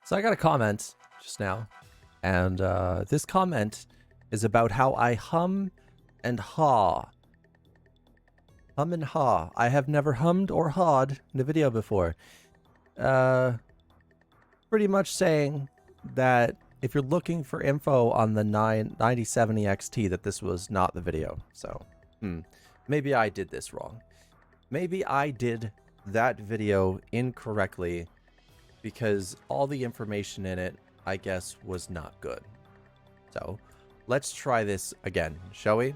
So I got a comment just now, and this comment is about how I hum and haw. Hum and haw. I have never hummed or hawed in a video before. Pretty much saying that if you're looking for info on the 9070 XT, that this was not the video. So, maybe I did this wrong. Maybe I did that video incorrectly because all the information in it, I guess, was not good. So, let's try this again, shall we?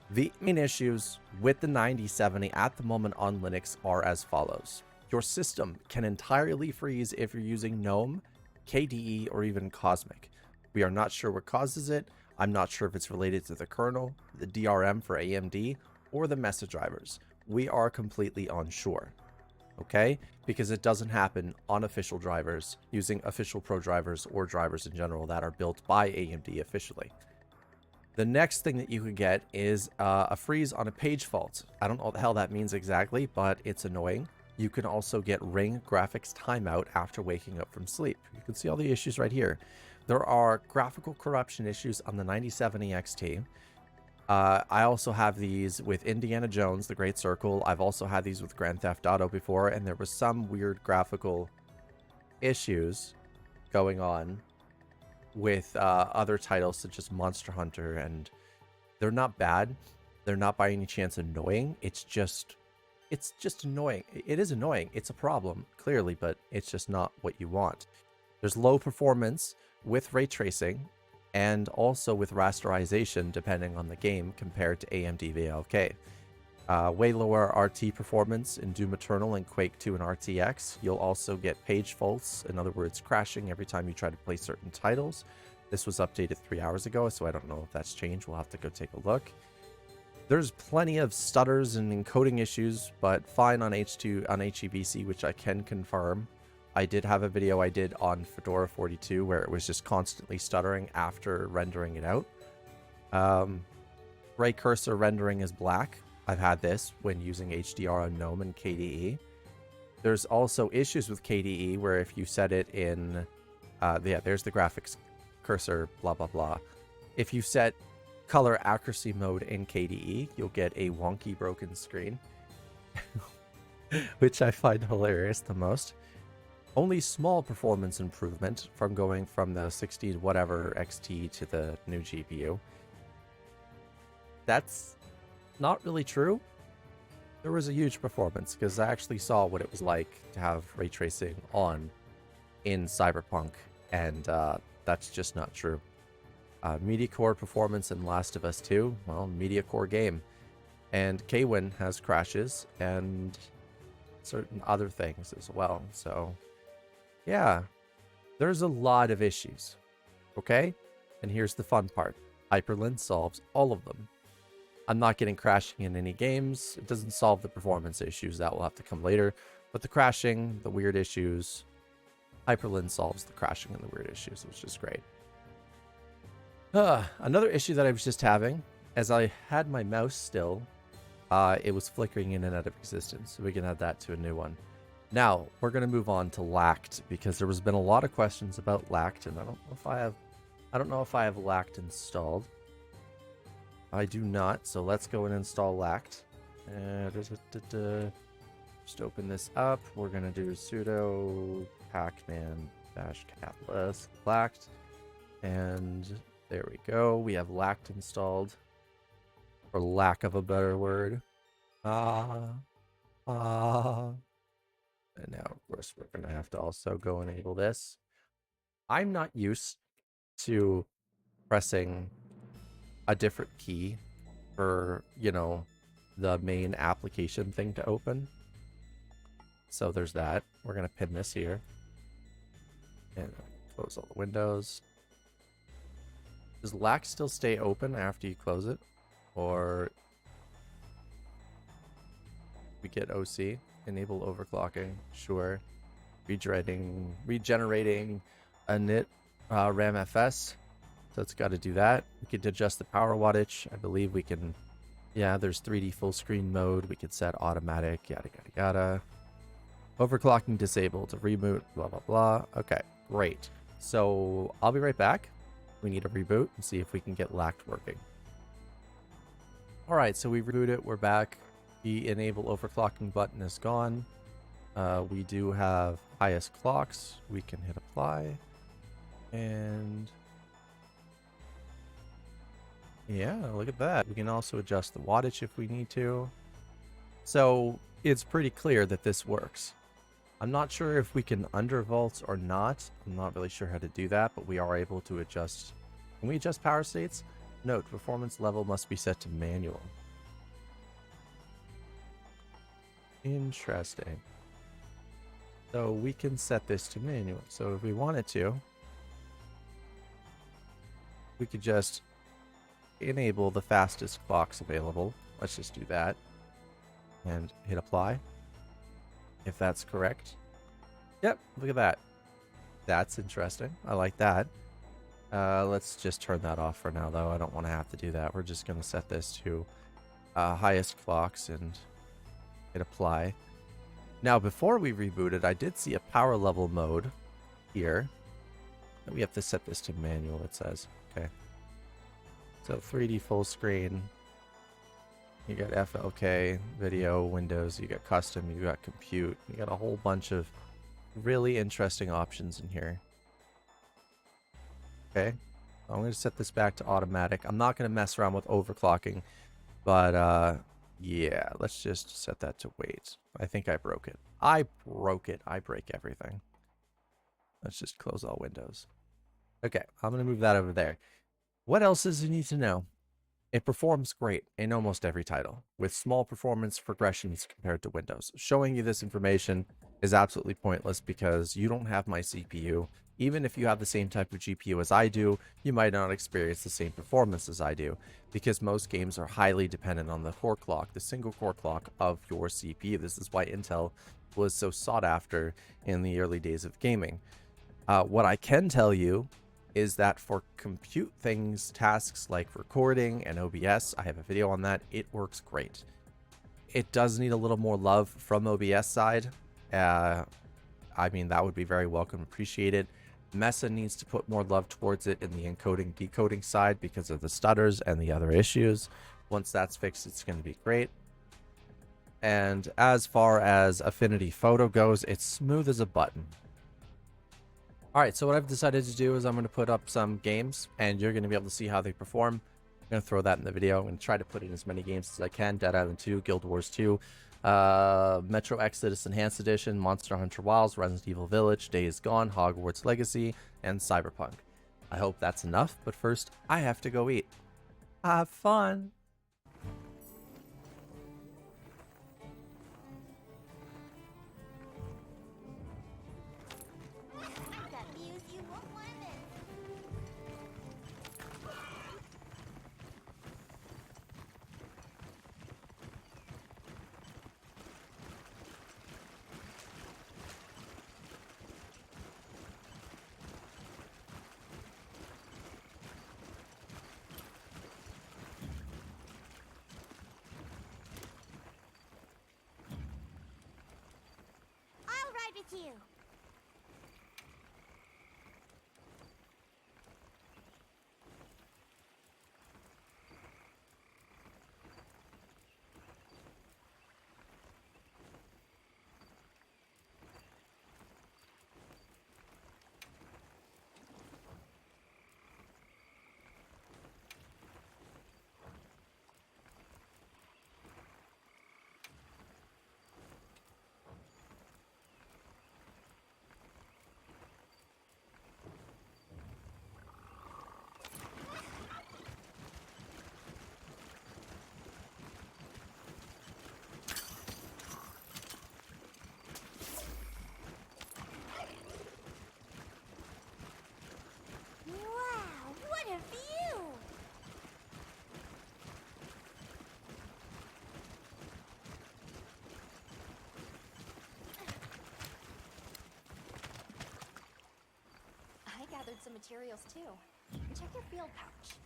The main issues with the 9070 at the moment on Linux are as follows. Your system can entirely freeze if you're using Gnome, KDE, or even Cosmic. We are not sure what causes it. I'm not sure if it's related to the kernel, the DRM for AMD, or the message drivers. We are completely unsure. Okay? Because it doesn't happen on official drivers using official pro drivers or drivers in general that are built by AMD officially. The next thing that you could get is a freeze on a page fault. I don't know what the hell that means exactly, but it's annoying. You can also get ring graphics timeout after waking up from sleep. You can see all the issues right here. There are graphical corruption issues on the 9070 XT. I also have these with Indiana Jones, The Great Circle. I've also had these with Grand Theft Auto before, and there was some weird graphical issues going on with other titles such as Monster Hunter, and they're not bad. They're not by any chance annoying. It's just annoying. It is annoying. It's a problem, clearly, but it's just not what you want. There's low performance with ray tracing and also with rasterization depending on the game compared to AMD VLK. Way lower RT performance in Doom Eternal and Quake 2 and RTX. You'll also get page faults, in other words, crashing every time you try to play certain titles. This was updated 3 hours ago, so I don't know if that's changed. We'll have to go take a look. There's plenty of stutters and encoding issues, but fine on HEVC, which I can confirm. I did have a video I did on Fedora 42 where it was just constantly stuttering after rendering it out. Ray cursor rendering is black. I've had this when using HDR on Gnome and KDE. There's also issues with KDE where if you set it in, there's the graphics cursor, blah, blah, blah. If you set color accuracy mode in KDE, you'll get a wonky broken screen, which I find hilarious the most. Only small performance improvement from going from the 16 whatever XT to the new GPU. That's not really true. There was a huge performance because I actually saw what it was like to have ray tracing on in Cyberpunk, and that's just not true. Media Core performance in Last of Us 2, well, Media Core game. And Kwin has crashes and certain other things as well. So, yeah, there's a lot of issues. Okay? And here's the fun part. Hyprland solves all of them. I'm not getting crashing in any games. It doesn't solve the performance issues. That will have to come later. But the crashing, the weird issues, Hyprland solves the crashing and the weird issues, which is great. Another issue that I was just having, as I had my mouse still, it was flickering in and out of existence. So we can add that to a new one. Now, we're going to move on to Lact, because there has been a lot of questions about Lact, and I don't know if I have Lact installed. I do not, so let's go and install Lact. Just open this up. We're going to do sudo pacman-catalyst Lact, and there we go. We have Lact installed, for lack of a better word. And now, of course, we're going to have to also go enable this. I'm not used to pressing a different key for, the main application thing to open. So there's that. We're going to pin this here. And close all the windows. Does Lact still stay open after you close it? Or we get OC? Enable overclocking. Sure. Regenerating a NIT RAMFS. So it's got to do that. We could adjust the power wattage. I believe we can. Yeah, there's 3D full screen mode. We could set automatic, yada, yada, yada. Overclocking disabled. Reboot. Blah, blah, blah. Okay, great. So I'll be right back. We need a reboot and see if we can get Lact working. All right, so we reboot it. We're back. The enable overclocking button is gone. We do have highest clocks. We can hit apply. And yeah, look at that. We can also adjust the wattage if we need to. So it's pretty clear that this works. I'm not sure if we can undervolt or not. I'm not really sure how to do that, but we are able to adjust. Can we adjust power states? Note, performance level must be set to manual. Interesting. So we can set this to manual. So if we wanted to, we could just enable the fastest clocks available. Let's just do that and hit apply. If that's correct. Yep, look at that. That's interesting. I like that. Let's just turn that off for now, though. I don't want to have to do that. We're just going to set this to highest clocks and hit apply. Now, before we rebooted, I did see a power level mode here. We have to set this to manual, it says. Okay. So 3D full screen. You got FLK, video, Windows, you got custom, you got compute. You got a whole bunch of really interesting options in here. Okay. I'm going to set this back to automatic. I'm not going to mess around with overclocking, but yeah, let's just set that to wait. I think I broke it. I broke it. I break everything. Let's just close all windows. Okay, I'm going to move that over there. What else does you need to know? It performs great in almost every title, with small performance progressions compared to Windows. Showing you this information is absolutely pointless because you don't have my CPU. Even if you have the same type of GPU as I do, you might not experience the same performance as I do, because most games are highly dependent on the core clock, the single core clock of your CPU. This is why Intel was so sought after in the early days of gaming. What I can tell you is that for compute things, tasks like recording and OBS, I have a video on that, it works great. It does need a little more love from OBS side. I mean, that would be very welcome, appreciated. Mesa needs to put more love towards it in the encoding, decoding side because of the stutters and the other issues. Once that's fixed, it's going to be great. And as far as Affinity Photo goes, it's smooth as a button. Alright, so what I've decided to do is I'm going to put up some games, and you're going to be able to see how they perform. I'm going to throw that in the video. I'm going to try to put in as many games as I can. Dead Island 2, Guild Wars 2, Metro Exodus Enhanced Edition, Monster Hunter Wilds, Resident Evil Village, Days Gone, Hogwarts Legacy, and Cyberpunk. I hope that's enough, but first, I have to go eat. Have fun! With you. Gathered some materials too. Check your field pouch.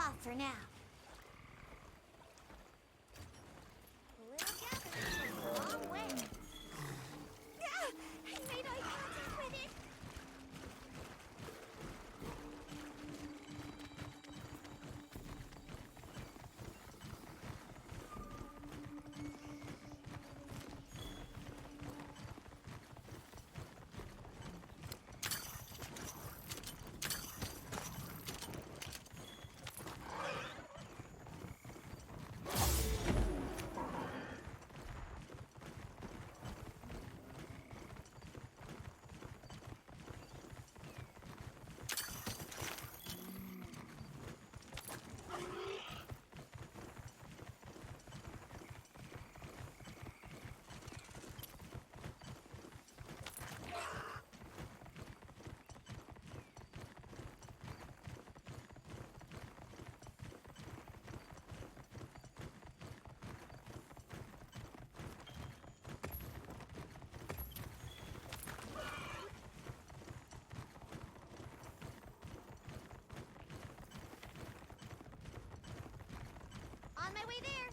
off for now. A little gathering goes a long way. Ah! I made eye contact with it. On my way there.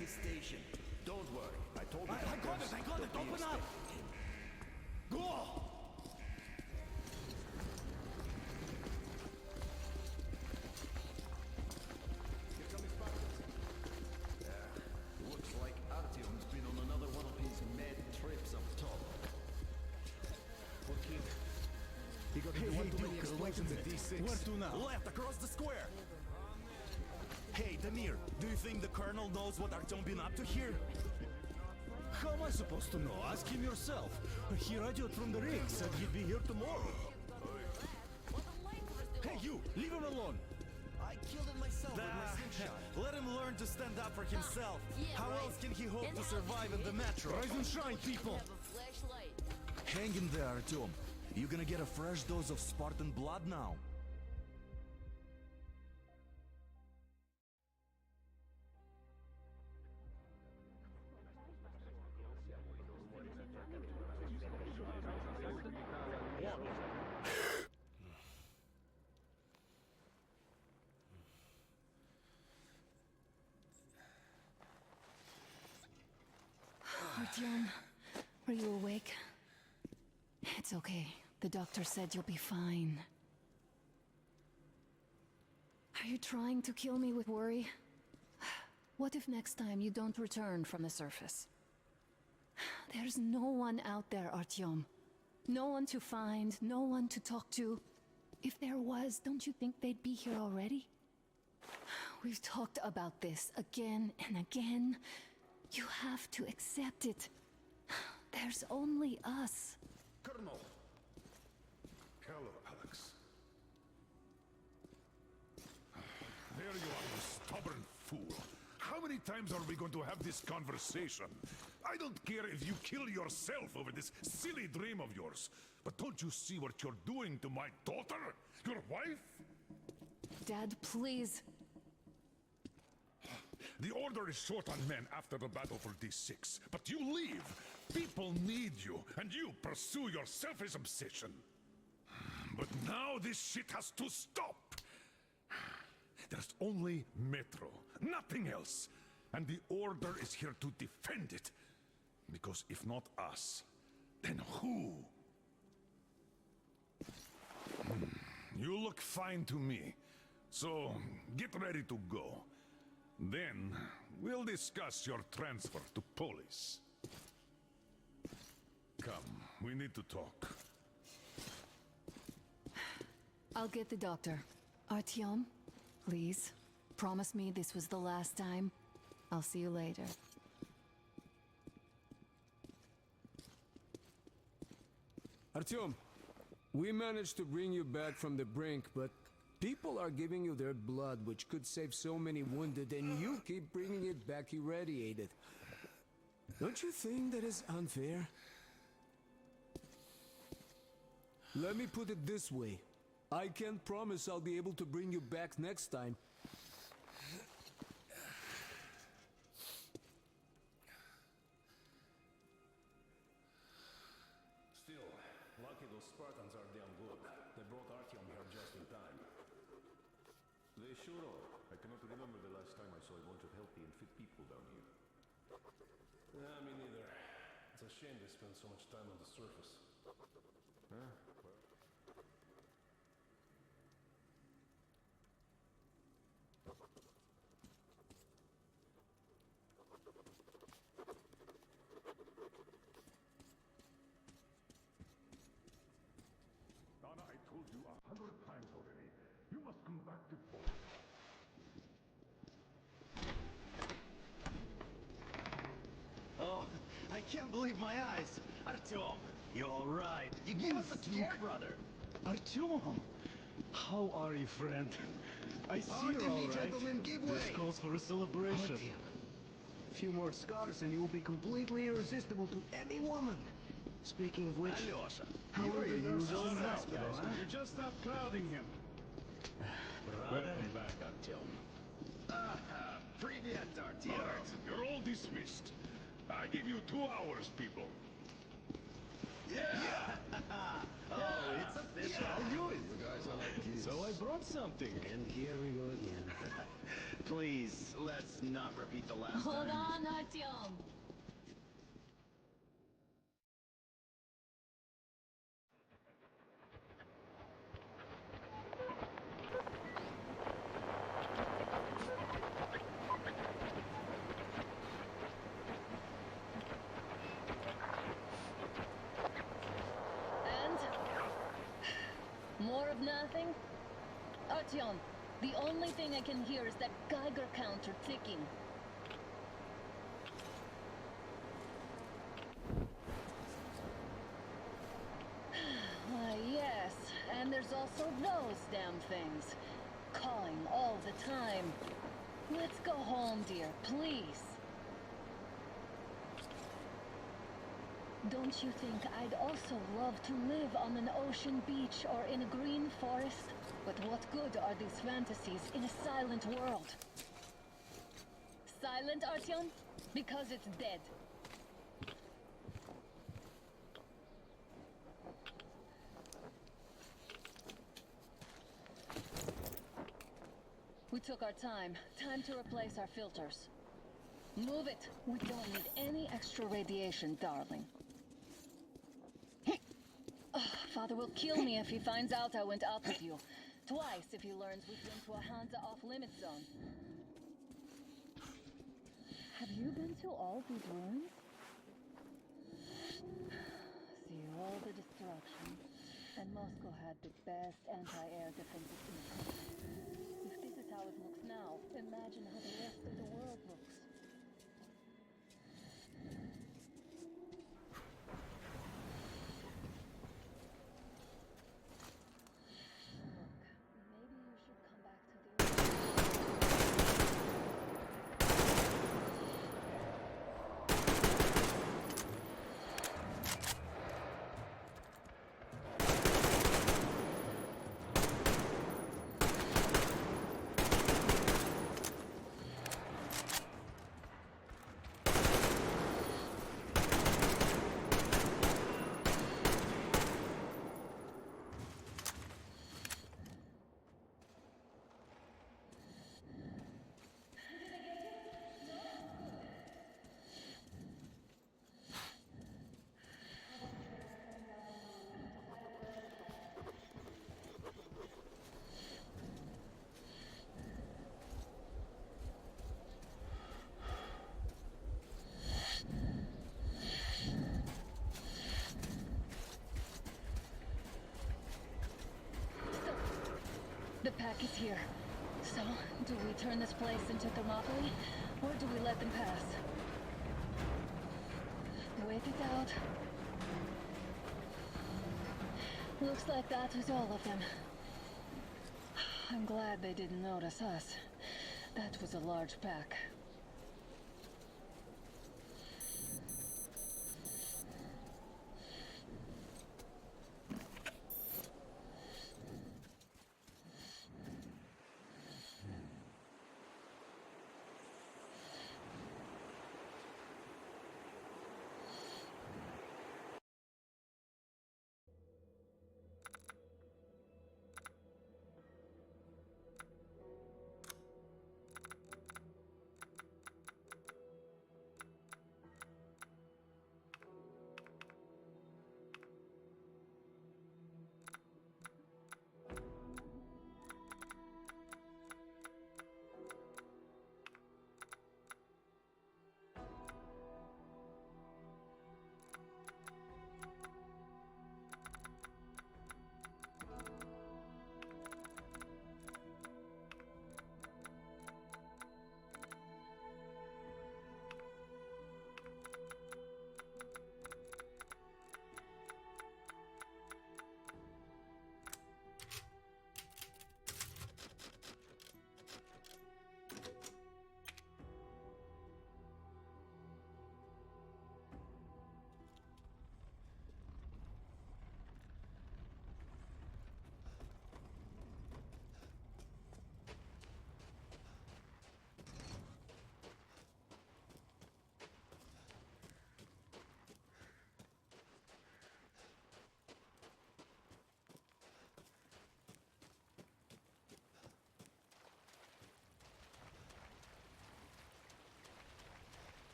the station. Don't worry. I told you. I got it! Open up! Go! Looks like Artyom's been on another one of his mad trips up top. Okay. He got Hey, one too Duke, many explosions at D6. Where to now? Left, across the square. Hey, Damir, do you think the colonel knows what Artyom been up to here? How am I supposed to know? Ask him yourself. He radioed from the rig, said he'd be here tomorrow. Hey, you! Leave him alone! I killed it myself with my slingshot. Let him learn to stand up for himself. How else can he hope to survive in the metro? Rise and shine, people! Hang in there, Artyom. You gonna get a fresh dose of Spartan blood now? Artyom, are you awake? It's okay. The doctor said you'll be fine. Are you trying to kill me with worry? What if next time you don't return from the surface? There's no one out there, Artyom. No one to find, no one to talk to. If there was, don't you think they'd be here already? We've talked about this again and again. You have to accept it. There's only us. Colonel! Hello, Alex. There you are, you stubborn fool. How many times are we going to have this conversation? I don't care if you kill yourself over this silly dream of yours. But don't you see what you're doing to my daughter? Your wife? Dad, please. The Order is short on men after the battle for D6, but you leave. People need you, and you pursue your selfish obsession. But now this shit has to stop. There's only Metro, nothing else. And the Order is here to defend it. Because if not us, then who? You look fine to me. So, get ready to go. Then, we'll discuss your transfer to police. Come, we need to talk. I'll get the doctor. Artyom, please, promise me this was the last time. I'll see you later. Artyom, we managed to bring you back from the brink, but people are giving you their blood, which could save so many wounded, and you keep bringing it back irradiated. Don't you think that is unfair? Let me put it this way. I can't promise I'll be able to bring you back next time. Still, lucky those Spartans are damn good. They brought Artyom here just in time. They sure are. I cannot remember the last time I saw a bunch of healthy and fit people down here. Me neither. It's a shame they spend so much time on the surface. Huh? Donna, I told you 100 times already. You must come back to police. Oh, I can't believe my eyes. Artyom, you're all right. You gave us a tour, brother. Artyom! How are you, friend? I see Pardon you're all me, right. gentlemen, give way. This calls for a celebration. A few more scars and you will be completely irresistible to any woman. Speaking of which, Alyosha, how you are really you so using nice, that, guys. You just stop crowding him. Welcome back, Artyom. Привет, Artyom. All right, you're all dismissed. I give you 2 hours, people. Yeah! Oh, it's official. how you doing? You guys are like kids. So I brought something. And here we go again. Please, let's not repeat the last Hold time. on, Artyom. More of nothing? Artyom, the only thing I can hear is that Geiger counter ticking. Why, yes, and there's also those damn things. Calling all the time. Let's go home, dear, please. Don't you think I'd also love to live on an ocean beach or in a green forest? But what good are these fantasies in a silent world? Silent, Artyom? Because it's dead. We took our time. Time to replace our filters. Move it. We don't need any extra radiation, darling. Father will kill me if he finds out I went out with you. Twice if he learns we've been to a Hansa off-limit zone. Have you been to all these ruins? See all the destruction. And Moscow had the best anti-air defenses in the country. If this is how it looks now, imagine how the rest of the world looks. Maybe you should come back to the The pack is here. So, do we turn this place into Thermopylae, or do we let them pass? Wait it out. Looks like that was all of them. I'm glad they didn't notice us. That was a large pack.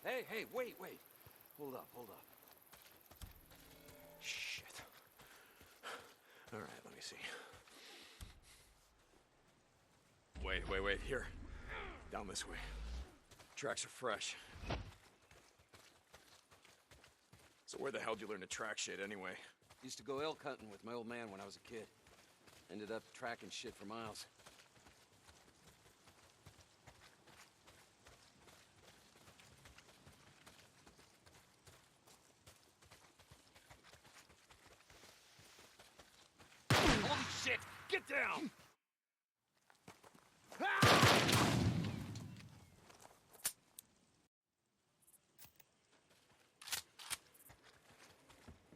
Hey, wait. Hold up. Shit. All right, let me see. Wait. Here. Down this way. Tracks are fresh. So where the hell did you learn to track shit anyway? Used to go elk hunting with my old man when I was a kid. Ended up tracking shit for miles. Holy shit! Get down!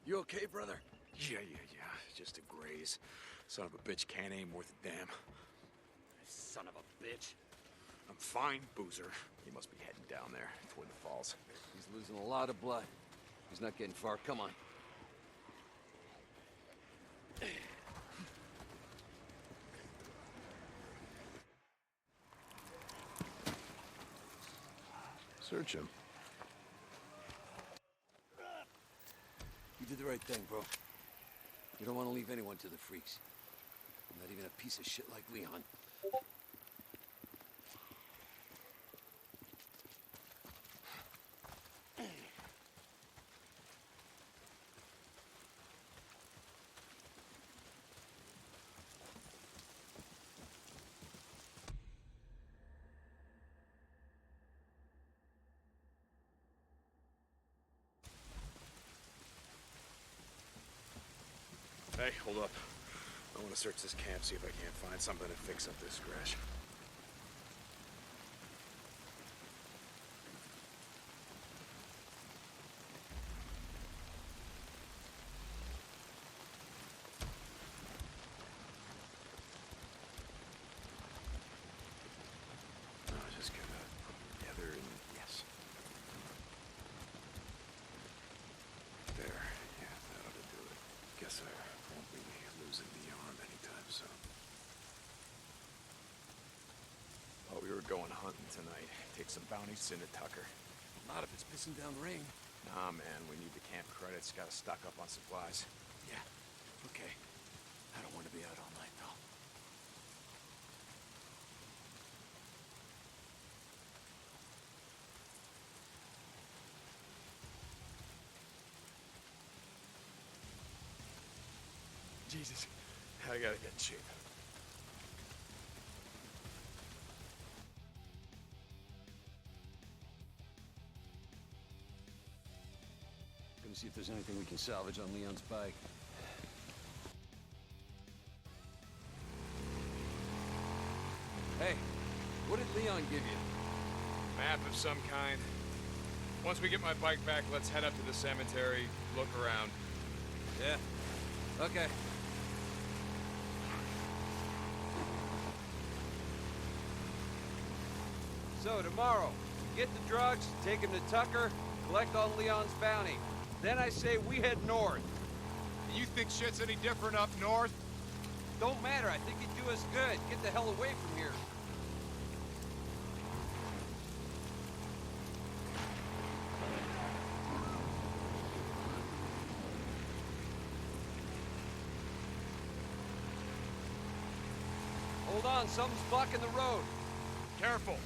You okay, brother? Yeah. Just a graze. Son of a bitch can't aim worth a damn. Son of a bitch. I'm fine, Boozer. He must be heading down there toward the falls. He's losing a lot of blood. He's not getting far. Come on. Search him. You did the right thing, bro. You don't want to leave anyone to the freaks. Not even a piece of shit like Leon. Hey, hold up. I want to search this camp, see if I can't find something to fix up this scratch. Just gotta put them together and yes. There, yeah, that ought to do it. Guess I won't be losing the arm anytime soon. Oh, we were going hunting tonight. Take some bounties into Tucker. Not if it's pissing down rain. Nah, man, we need the camp credits. Gotta stock up on supplies. Yeah, okay. I don't want to be out all night, though. Jesus, I gotta get in shape. Gonna see if there's anything we can salvage on Leon's bike. Hey, what did Leon give you? Map of some kind. Once we get my bike back, let's head up to the cemetery, look around. Yeah. Okay. So tomorrow, get the drugs, take him to Tucker, collect on Leon's bounty. Then I say we head north. You think shit's any different up north? Don't matter, I think it'd do us good. Get the hell away from here. Hold on, something's blocking the road. Careful.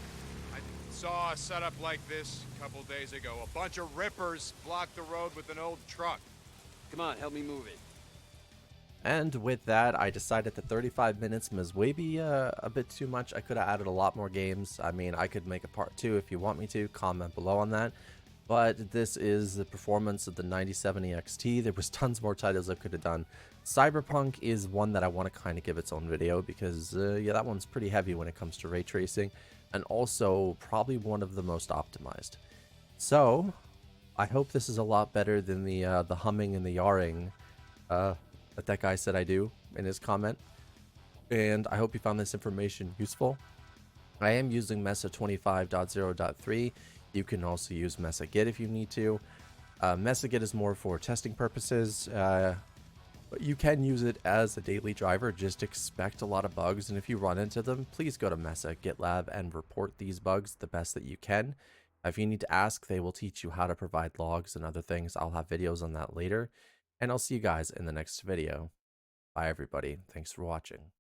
I saw a setup like this a couple days ago. A bunch of rippers blocked the road with an old truck. Come on, help me move it. And with that, I decided that 35 minutes was maybe a bit too much. I could have added a lot more games. I mean, I could make a part 2 if you want me to. Comment below on that. But this is the performance of the 9070 XT. There was tons more titles I could have done. Cyberpunk is one that I want to kind of give its own video because, yeah, that one's pretty heavy when it comes to ray tracing. And also probably one of the most optimized. So, I hope this is a lot better than the humming and the yarring that guy said I do in his comment. And I hope you found this information useful. I am using Mesa 25.0.3. You can also use Mesa Git if you need to. Mesa Git is more for testing purposes, but you can use it as a daily driver. Just expect a lot of bugs, and if you run into them, please go to Mesa GitLab and report these bugs the best that you can. If you need to ask, they will teach you how to provide logs and other things. I'll have videos on that later, and I'll see you guys in the next video. Bye everybody. Thanks for watching.